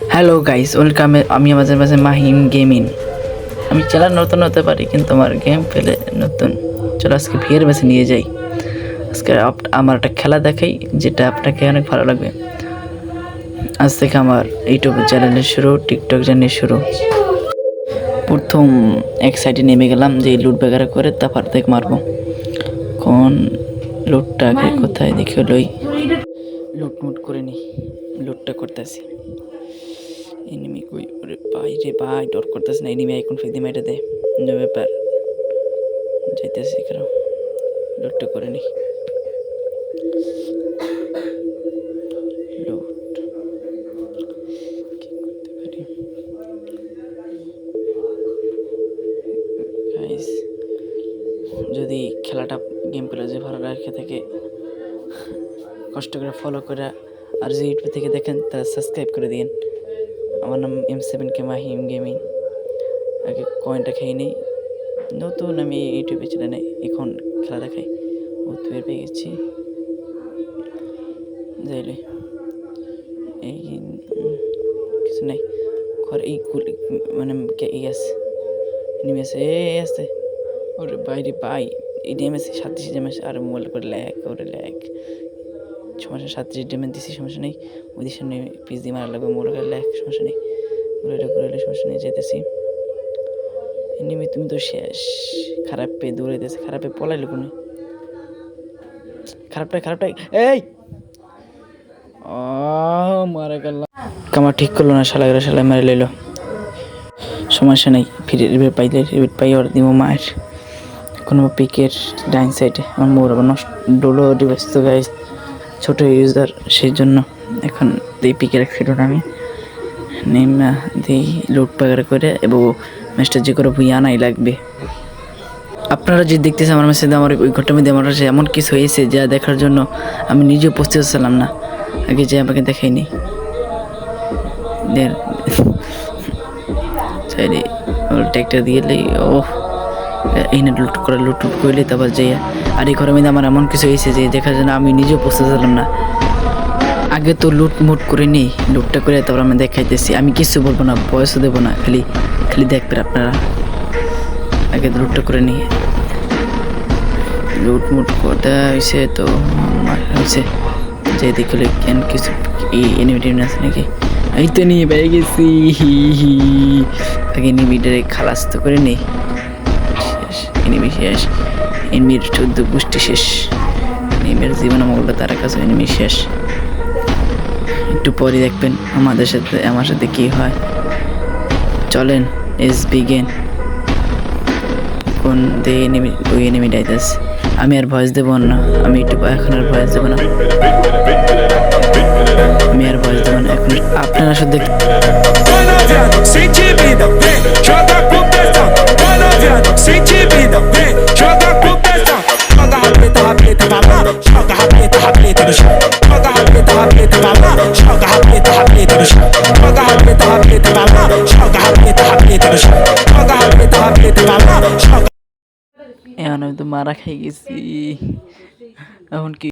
Hello guys, welcome. আমি আমাদের মাঝে মাহিম গেমিং। আমি চ্যানেল নতুন হতে পারি, কিন্তু আমার গেম পেলে নতুন। চলো আজকে ভিআর ম্যাচে নিয়ে যাই। আজকে আমার একটা খেলা দেখাই, যেটা আপনাকে অনেক ভালো লাগবে। আজ থেকে আমার ইউটিউব চ্যানেলের শুরু, টিকটক চ্যানেলের শুরু। প্রথম এক সাইডে নেমে গেলাম, যে লুট বেগারা করে তারপর দেখ মারবো। কোন লুটটা আগে কোথায় দেখে লই, লুটমুট করে নি। লুটটা করতেছি। এনিমি কই? ওরে ভাই রে ভাই, ডর করতেছে না। এনিমি এখন ফিদি মেরে দেয়। যে ব্যাপার, যাইতেছি কেন? লুটটা করে নি। লুট কি করতে পারি গাইস? যদি খেলাটা গেম প্লে যে ভালো রাখে থাকে, কষ্ট করে ফলো করে, আর যে ইউটিউব থেকে দেখেন তারা সাবস্ক্রাইব করে দিন। আমার নাম M7K মাহিম গেমিং। আগে কয়েনটা খেয়ে নিই। নতুন আমি ইউটিউবে চ্যানেলে এখন খেলা দেখাই। ও তুই পেয়ে গেছি যাইলে এই কিছু নাই। ঘর এই মানে এই আছে, নেমে আছে, আছে। ওরে বাইরে পাই এই ডেমেছে 37 ডেমেজ। আর মোবাইল করে ল্যাগ, ওরে ল্যাগ। সমস্যা 37 ডেমেজ দিছি, সমস্যা নেই। ওদের সামনে পিস দিয়ে মারা লাগবে, মোবাইল করে ল্যাগ, সমস্যা নেই। ঘুরে সমস্যা নেই, যেতেছি। এনিমি তুমি তো শেষ। খারাপ পেয়ে দৌড়াইতেছে, খারাপে পলাইলো কোনো। খারাপটাই এই ও মারা গেল। কামা ঠিক করলো না, শালা মারে লইলো। সমস্যা নেই, ফিরে রিভেট পাইলে রিভেট পাই আর দিব মায়ের। কোনো পিকের ডাইন সাইডে আমার মোর আবার নষ্ট ডোলো ডিভাইস তো গাইস, ছোটো ইউজার, সেই জন্য এখন দিই পিকের খেলো না। আমি নেমা দিই লুট পাগার করে, এবং ম্যাচটা যে করে ভুইয়া নাই লাগবে। আপনারা যে দেখতেছেন আমার মেসেজ, আমার ওই ঘরটার মধ্যে আমার কাছে এমন কিছু হয়েছে যা দেখার জন্য আমি নিজেও প্রস্তুত ছিলাম না। আগে যে আমাকে দেখাইনি সাইডে ট্যাগটা দিয়েলেই ও এই না লুট করলে তারপর যাইয়া। আর এই ঘরের মধ্যে আমার এমন কিছু হয়েছে যে দেখার জন্য আমি নিজেও প্রস্তুত ছিলাম না। আগে তো লুট করে নিই, লুটটা করে তারপর আমি দেখাইতেছি। আমি কিছু বলবো না, বয়সও দেবো না, খালি দেখবেন আপনারা। আগে লুটটা করে নিই। লুটমুট করতে হয়েছে তো হয়েছে যে দেখলে কেন কিছু এই এনিমিটি আছে নাকি? এই তো নিয়ে পেয়ে গেছি। আগে এনিমিটারে খালাস তো করে নেই। শেষ এনিমি, শেষ এনিমির 14 গোষ্ঠী শেষ। এনিমির জীবন মঙ্গলটা তার কাছে এনিমি শেষ। একটু পরে দেখবেন আমার সাথে কি হয়। চলেন এস বিগেন। কোন দে এনিমি, ওই এনিমি ডাইতেস। আমি আর ভয়েস দেবো না, আমি একটু এখন আর ভয়েস দেবো না, আমি আর ভয়েস দেবো না এখন। আপনারা শুধু এখন আমি তো মারা খাই গেছি। এখন কি